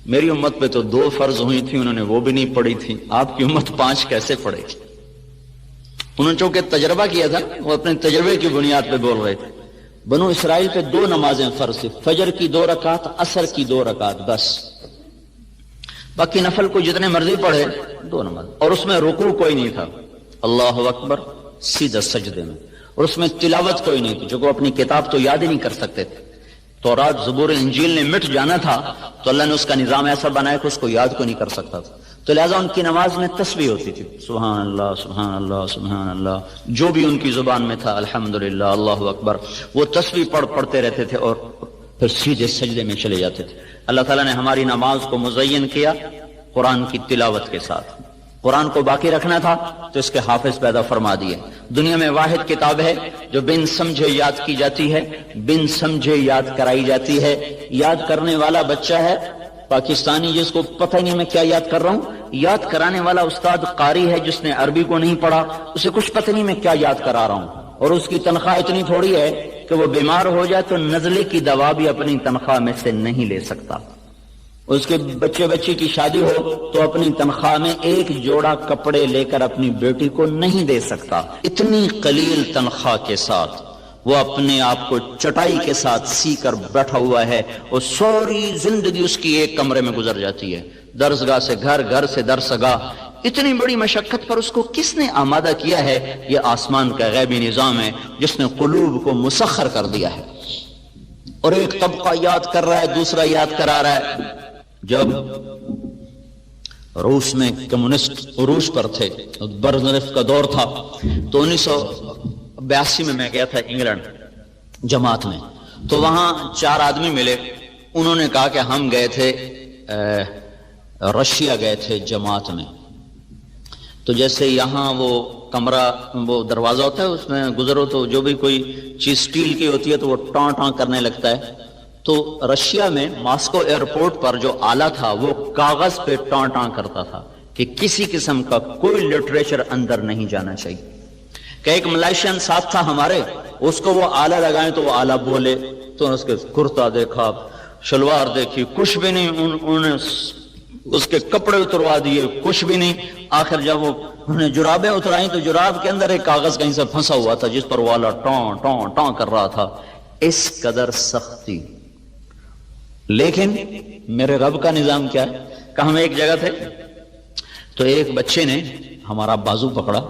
میری امت پہ تو 2 فرض ہوئی تھی، انہوں نے وہ بھی نہیں پڑھی تھی، آپ کی امت 5 کیسے پڑھے گی؟ انہوں نے چونکہ تجربہ کیا تھا، وہ اپنے تجربے کی بنیاد پہ بول رہے تھے۔ بنو اسرائیل پہ 2 نمازیں فرض تھی، فجر کی 2 رکعت، عصر کی 2 رکعت، بس۔ باقی نفل کو جتنے مرضی پڑھے 2 نماز، اور اس میں رکوع کوئی نہیں تھا، اللہ اکبر سیدھا سجدے میں، اور اس میں تلاوت کوئی نہیں تھی، جو کہ اپنی کتاب تو یاد ہی نہیں کر سکتے تھے۔ تورات، زبور، انجیل نے مٹ جانا تھا تو اللہ نے اس کا نظام ایسا بنایا کہ اس کو یاد کو نہیں کر سکتا تھا، تو لہٰذا ان کی نماز میں تسبیح ہوتی تھی، سبحان اللہ سبحان اللہ سبحان اللہ، جو بھی ان کی زبان میں تھا، الحمدللہ، اللہ اکبر، وہ تسبیح پڑھتے رہتے تھے اور پھر سیدھے سجدے میں چلے جاتے تھے۔ اللہ تعالیٰ نے ہماری نماز کو مزین کیا قرآن کی تلاوت کے ساتھ۔ قرآن کو باقی رکھنا تھا تو اس کے حافظ پیدا فرما دیے۔ دنیا میں واحد کتاب ہے جو بن سمجھے یاد کی جاتی ہے، بن سمجھے یاد کرائی جاتی ہے۔ یاد کرنے والا بچہ ہے پاکستانی جس کو پتہ نہیں میں کیا یاد کر رہا ہوں، یاد کرانے والا استاد قاری ہے جس نے عربی کو نہیں پڑھا، اسے کچھ پتہ نہیں میں کیا یاد کرا رہا ہوں، اور اس کی تنخواہ اتنی تھوڑی ہے کہ وہ بیمار ہو جائے تو نزلے کی دوا بھی اپنی تنخواہ میں سے نہیں لے سکتا۔ اس کے بچے کی شادی ہو تو اپنی تنخواہ میں 1 جوڑا کپڑے لے کر اپنی بیٹی کو نہیں دے سکتا۔ اتنی قلیل تنخواہ کے ساتھ وہ اپنے آپ کو چٹائی کے ساتھ سی کر بیٹھا ہوا ہے، اور ساری زندگی اس کی ایک کمرے میں گزر جاتی ہے، درسگاہ سے گھر، گھر سے درسگاہ۔ اتنی بڑی مشقت پر اس کو کس نے آمادہ کیا ہے؟ یہ آسمان کا غیبی نظام ہے جس نے قلوب کو مسخر کر دیا ہے، اور ایک طبقہ یاد کر رہا ہے، دوسرا یاد کرا رہا ہے۔ جب روس میں کمیونسٹ عروج پر تھے، برزنف کا دور تھا، تو 1982 میں میں گیا تھا انگلینڈ جماعت میں، تو وہاں 4 آدمی ملے، انہوں نے کہا کہ ہم گئے تھے رشیا گئے تھے جماعت میں، تو جیسے یہاں وہ کمرہ، وہ دروازہ ہوتا ہے، اس میں گزرو تو جو بھی کوئی چیز سٹیل کی ہوتی ہے تو وہ ٹاں ٹاں کرنے لگتا ہے، تو رشیا میں ماسکو ایئرپورٹ پر جو آلہ تھا وہ کاغذ پہ ٹاں ٹاں کرتا تھا کہ کسی قسم کا کوئی لٹریچر اندر نہیں جانا چاہیے۔ کہ ایک ملائیشین ساتھ تھا ہمارے، اس کو وہ آلہ لگائیں تو وہ آلہ بولے، تو اس کے کرتا دیکھا، شلوار دیکھی، کچھ بھی نہیں، انہوں نے اس کے کپڑے اتروا دیے، کچھ بھی نہیں۔ آخر جب وہ انہوں نے جرابیں اترائیں تو جراب کے اندر ایک کاغذ کہیں سے پھنسا ہوا تھا جس پر وہ آلہ ٹاں ٹاں ٹاں کر رہا تھا۔ اس قدر سختی۔ لیکن میرے رب کا نظام کیا ہے کہ ہم ایک جگہ تھے تو ایک بچے نے ہمارا بازو پکڑا،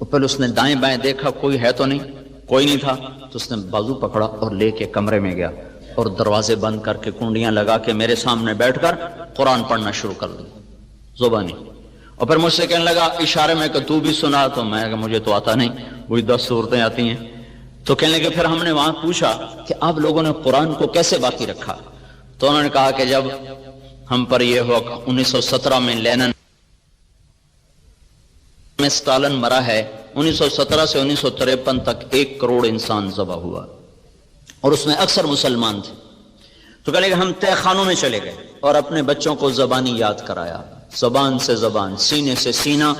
پہلے اس نے دائیں بائیں دیکھا، کوئی ہے تو نہیں، کوئی نہیں تھا، تو اس نے بازو پکڑا اور لے کے کمرے میں گیا اور دروازے بند کر کے کنڈیاں لگا کے میرے سامنے بیٹھ کر قرآن پڑھنا شروع کر دی زبانی، اور پھر مجھ سے کہنے لگا اشارے میں کہ تو بھی سنا، تو میں کہ مجھے تو آتا نہیں، وہی 10 صورتیں آتی ہیں۔ تو کہنے لگے پھر ہم نے وہاں پوچھا کہ آپ لوگوں نے قرآن کو کیسے باقی رکھا؟ تو انہوں نے کہا کہ جب ہم پر یہ ہوا 1917 میں لینن میں اسٹالن مرا ہے، 1917 سے 1953 تک 1 کروڑ انسان ذبح ہوا، اور اس میں اکثر مسلمان تھے۔ تو کہنے لگے ہم تہ خانوں میں چلے گئے اور اپنے بچوں کو زبانی یاد کرایا، زبان سے زبان، سینے سے سینہ،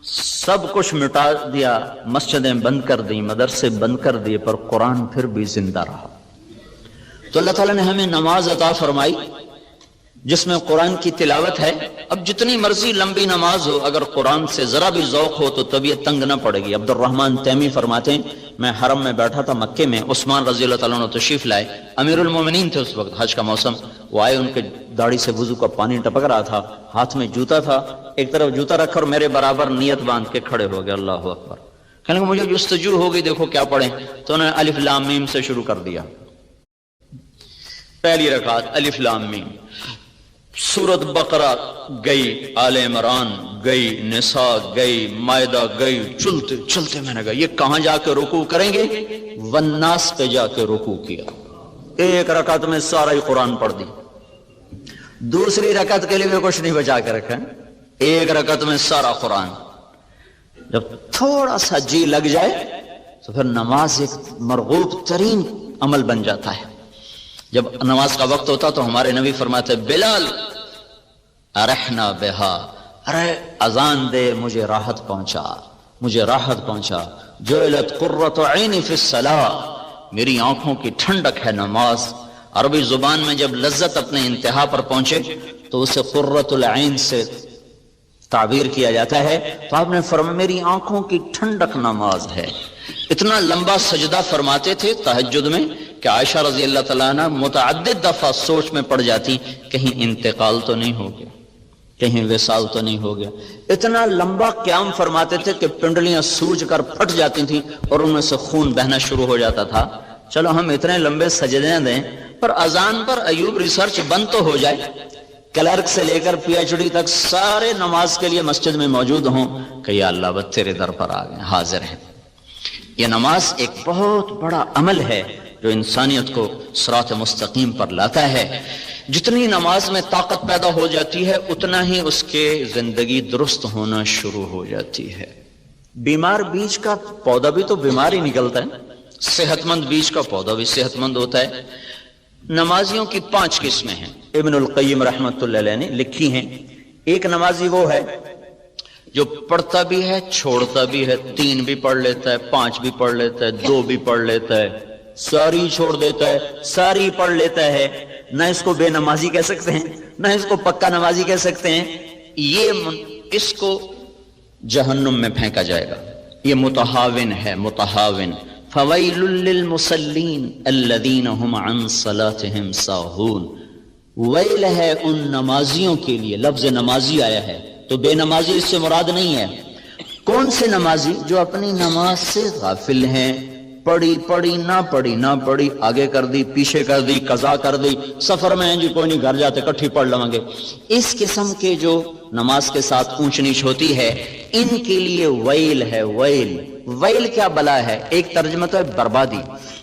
سب کچھ مٹا دیا، مسجدیں بند کر دیں، مدرسے بند کر دیے، پر قرآن پھر بھی زندہ رہا۔ تو اللہ تعالیٰ نے ہمیں نماز عطا فرمائی جس میں قرآن کی تلاوت ہے۔ اب جتنی مرضی لمبی نماز ہو، اگر قرآن سے ذرا بھی ذوق ہو تو طبیعت تنگ نہ پڑے گی۔ عبد الرحمن تیمی فرماتے ہیں میں حرم میں بیٹھا تھا مکے میں، عثمان رضی اللہ تعالیٰ عنہ تشریف لائے، امیر المومنین تھے اس وقت، حج کا موسم، وہ آئے، ان کے داڑھی سے وضو کا پانی ٹپک رہا تھا، ہاتھ میں جوتا تھا، ایک طرف جوتا رکھا اور میرے برابر نیت باندھ کے کھڑے ہو گئے، اللہ اکبر۔ کہنے لگے مجھے جستجو ہو گئی، دیکھو کیا پڑھیں، تو انہوں نے الف لام میم سے شروع کر دیا۔ پہلی رکعت الف لام میم، سورت بقرہ گئی، آل عمران گئی، نساء گئی، مائدہ گئی، چلتے چلتے میں نے کہا یہ کہاں جا کے رکوع کریں گے؟ والناس پہ جا کے رکوع کیا، ایک رکعت میں سارا ہی قرآن پڑھ دی۔ دوسری رکعت کے لیے بھی کچھ نہیں بچا کے رکھا، ایک رکعت میں سارا قرآن۔ جب تھوڑا سا جی لگ جائے تو پھر نماز ایک مرغوب ترین عمل بن جاتا ہے۔ جب نماز کا وقت ہوتا تو ہمارے نبی فرماتے بلال ارحنا بہا، ارے اذان دے، مجھے راحت پہنچا، مجھے راحت پہنچا۔ جعلت قرۃ عینی فی الصلاۃ، میری آنکھوں کی ٹھنڈک ہے نماز۔ عربی زبان میں جب لذت اپنے انتہا پر پہنچے تو اسے قرۃ العین سے تعبیر کیا جاتا ہے. تو آپ نے فرمایا میری آنکھوں کی ٹھنڈک نماز ہے. اتنا لمبا سجدہ فرماتے تھے تہجد میں کہ عائشہ رضی اللہ تعالیٰ عنہ متعدد دفعہ سوچ میں پڑ جاتی کہیں انتقال تو نہیں ہو گیا, کہیں وصال تو نہیں ہو گیا. اتنا لمبا قیام فرماتے تھے کہ پنڈلیاں سوج کر پھٹ جاتی تھیں اور ان میں سے خون بہنا شروع ہو جاتا تھا. چلو ہم اتنے لمبے سجدے دیں پر اذان پر ایوب ریسرچ بند تو ہو جائے, کلرک سے لے کر پی ایچ ڈی تک سارے نماز کے لیے مسجد میں موجود ہوں کہ یا اللہ بس تیرے در پر آ گئے, حاضر ہیں. یہ نماز ایک بہت بڑا عمل ہے جو انسانیت کو صراط مستقیم پر لاتا ہے. جتنی نماز میں طاقت پیدا ہو جاتی ہے اتنا ہی اس کے زندگی درست ہونا شروع ہو جاتی ہے. بیمار بیج کا پودا بھی تو بیمار ہی نکلتا ہے, صحت مند بیج کا پودا بھی صحت مند ہوتا ہے. نمازیوں کی 5 قسمیں ہیں, ابن القیم رحمۃ اللہ علیہ نے لکھی ہیں. ایک نمازی وہ ہے جو پڑھتا بھی ہے چھوڑتا بھی ہے, 3 بھی پڑھ لیتا ہے, 5 بھی پڑھ لیتا ہے, 2 بھی پڑھ لیتا ہے, ساری چھوڑ دیتا ہے, ساری پڑھ لیتا ہے. نہ اس کو بے نمازی کہہ سکتے ہیں نہ اس کو پکا نمازی کہہ سکتے ہیں. اس کو جہنم میں پھینکا جائے گا. یہ متہاون ہے, متہاون. فویل للمصلین الذین هم عن صلاتهم ساہون. ویل ہے ان نمازیوں کے لیے, لفظ نمازی آیا ہے تو بے نمازی اس سے مراد نہیں ہے. کون سے نمازی؟ جو اپنی نماز سے غافل ہیں, پڑھی پڑھی نہ پڑھی نہ پڑھی, آگے کر دی پیچھے کر دی, قضا کر دی, سفر میں ہیں جی کوئی نہیں گھر جاتے کٹھی پڑھ لیں گے. اس قسم کے جو نماز کے ساتھ اونچ نیچ ہوتی ہے ان کے لیے ویل ہے. ویل, ویل کیا بلا ہے؟ ایک ترجمہ تو ہے بربادی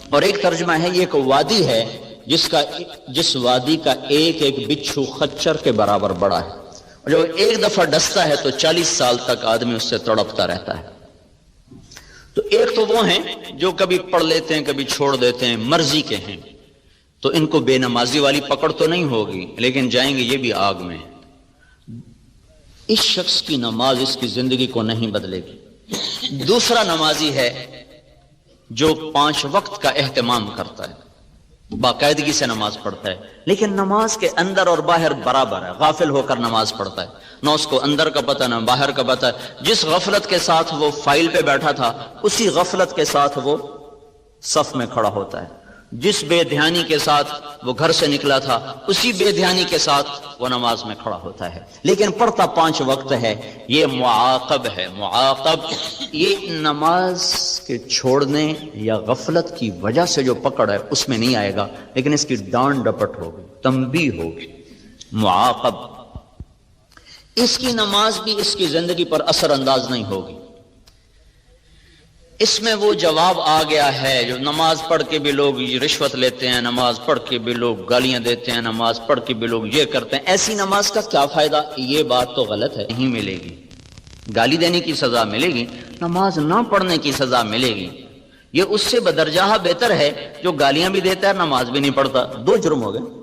اور ایک ترجمہ ہے یہ ایک وادی ہے جس وادی کا ایک ایک بچھو خچر کے برابر بڑا ہے. جو ایک دفعہ ڈستا ہے تو 40 سال تک آدمی اس سے تڑپتا رہتا ہے. تو ایک تو وہ ہیں جو کبھی پڑھ لیتے ہیں کبھی چھوڑ دیتے ہیں, مرضی کے ہیں, تو ان کو بے نمازی والی پکڑ تو نہیں ہوگی لیکن جائیں گے یہ بھی آگ میں. اس شخص کی نماز اس کی زندگی کو نہیں بدلے گی. دوسرا نمازی ہے جو 5 وقت کا اہتمام کرتا ہے, باقاعدگی سے نماز پڑھتا ہے لیکن نماز کے اندر اور باہر برابر ہے, غافل ہو کر نماز پڑھتا ہے, نہ اس کو اندر کا پتہ نہ باہر کا پتہ. جس غفلت کے ساتھ وہ فائل پہ بیٹھا تھا اسی غفلت کے ساتھ وہ صف میں کھڑا ہوتا ہے. جس بے دھیانی کے ساتھ وہ گھر سے نکلا تھا اسی بے دھیانی کے ساتھ وہ نماز میں کھڑا ہوتا ہے لیکن پڑھتا 5 وقت ہے. یہ معاقب ہے, معاقب. یہ نماز کے چھوڑنے یا غفلت کی وجہ سے جو پکڑ ہے اس میں نہیں آئے گا لیکن اس کی ڈانٹ ڈپٹ ہوگی, تنبیہ ہوگی. معاقب. اس کی نماز بھی اس کی زندگی پر اثر انداز نہیں ہوگی. اس میں وہ جواب آ گیا ہے جو نماز پڑھ کے بھی لوگ رشوت لیتے ہیں, نماز پڑھ کے بھی لوگ گالیاں دیتے ہیں, نماز پڑھ کے بھی لوگ یہ کرتے ہیں. ایسی نماز کا کیا فائدہ؟ یہ بات تو غلط ہے, نہیں ملے گی. گالی دینے کی سزا ملے گی, نماز نہ پڑھنے کی سزا ملے گی. یہ اس سے بدرجہ بہتر ہے جو گالیاں بھی دیتا ہے نماز بھی نہیں پڑھتا. 2 جرم ہو گئے.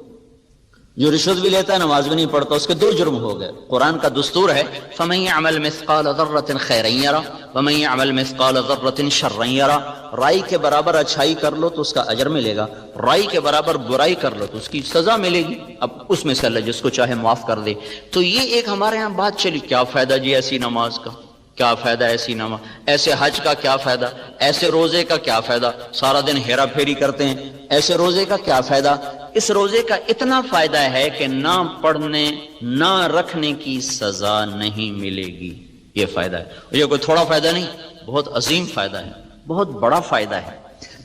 جو رشوت بھی لیتا ہے نماز بھی نہیں پڑھتا, اس کے 2 جرم ہو گئے. قرآن کا دستور ہے فَمَن يَعْمَلْ مِثْقَالَ ذَرَّةٍ خَيْرًا يَرَهُ وَمَن يَعْمَلْ مِثْقَالَ ذَرَّةٍ شَرًّا يَرَهُ. رائی کے برابر اچھائی کر لو تو اس کا اجر ملے گا, رائی کے برابر برائی کر لو تو اس کی سزا ملے گی. اب اس میں سے اللہ جس کو چاہے معاف کر دے. تو یہ ایک ہمارے ہاں بات چلی, کیا فائدہ جی ایسی نماز کا, کیا فائدہ ایسی نماز, ایسے حج کا کیا فائدہ, ایسے روزے کا کیا فائدہ, سارا دن ہیرا پھیری کرتے ہیں, ایسے روزے کا کیا فائدہ. اس روزے کا اتنا فائدہ ہے کہ نہ پڑھنے نہ رکھنے کی سزا نہیں ملے گی. یہ فائدہ ہے. یہ کوئی تھوڑا فائدہ نہیں, بہت عظیم فائدہ ہے, بہت بڑا فائدہ ہے.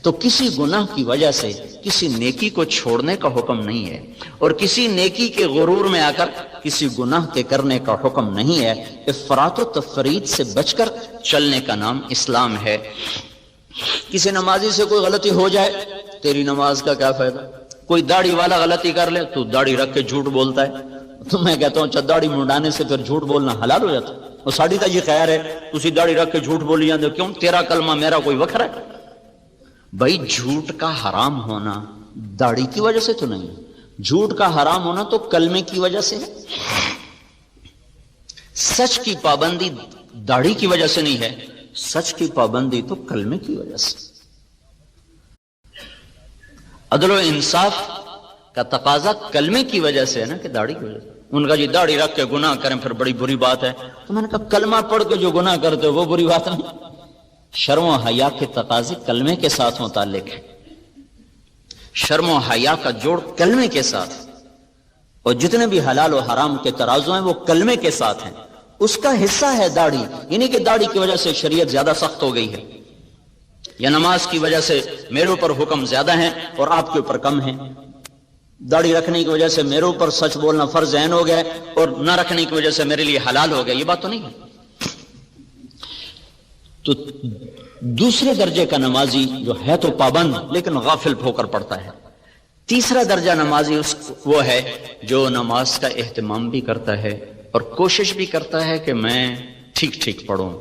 تو کسی گناہ کی وجہ سے کسی نیکی کو چھوڑنے کا حکم نہیں ہے اور کسی نیکی کے غرور میں آ کر کسی گناہ کے کرنے کا حکم نہیں ہے. افراط و تفرید سے بچ کر چلنے کا نام اسلام ہے. کسی نمازی سے کوئی غلطی ہو جائے, تیری نماز کا کیا فائدہ. کوئی داڑھی والا غلطی کر لے تو داڑھی رکھ کے جھوٹ بولتا ہے, تو میں کہتا ہوں داڑھی منڈانے سے پھر جھوٹ بولنا حلال ہو جاتا. وہ ساڑھی تا جی خیر ہے تسی داڑھی رکھ کے جھوٹ بولی جاندے, کیوں تیرا کلمہ میرا کوئی وکھرا ہے. بھائی جھوٹ کا حرام ہونا داڑھی کی وجہ سے تو نہیں, جھوٹ کا حرام ہونا تو کلمے کی وجہ سے ہے. سچ کی پابندی داڑھی کی وجہ سے نہیں ہے, سچ کی پابندی تو کلمے کی وجہ سے. عدل و انصاف کا تقاضا کلمے کی وجہ سے ہے نا کہ داڑھی کی وجہ سے. ان کا جی داڑھی رکھ کے گناہ کریں پھر بڑی بری بات ہے. تو میں نے کہا کلمہ پڑھ کے جو گناہ کرتے ہو وہ بری بات نہیں. شرم و حیا کے تقاضے کلمے کے ساتھ متعلق ہے. شرم و حیا کا جوڑ کلمے کے ساتھ، اور جتنے بھی حلال و حرام کے ترازو ہیں وہ کلمے کے ساتھ ہیں. اس کا حصہ ہے داڑھی، یعنی کہ داڑھی کی وجہ سے شریعت زیادہ سخت ہو گئی ہے، یا نماز کی وجہ سے میرے اوپر حکم زیادہ ہیں اور آپ کے اوپر کم ہیں. داڑھی رکھنے کی وجہ سے میرے اوپر سچ بولنا فرض عین ہو گیا اور نہ رکھنے کی وجہ سے میرے لیے حلال ہو گیا. یہ بات تو نہیں ہے. تو دوسرے درجے کا نمازی جو ہے تو پابند لیکن غافل ہو کر پڑتا ہے. تیسرا درجہ نمازی وہ ہے جو نماز کا اہتمام بھی کرتا ہے اور کوشش بھی کرتا ہے کہ میں ٹھیک ٹھیک پڑھوں.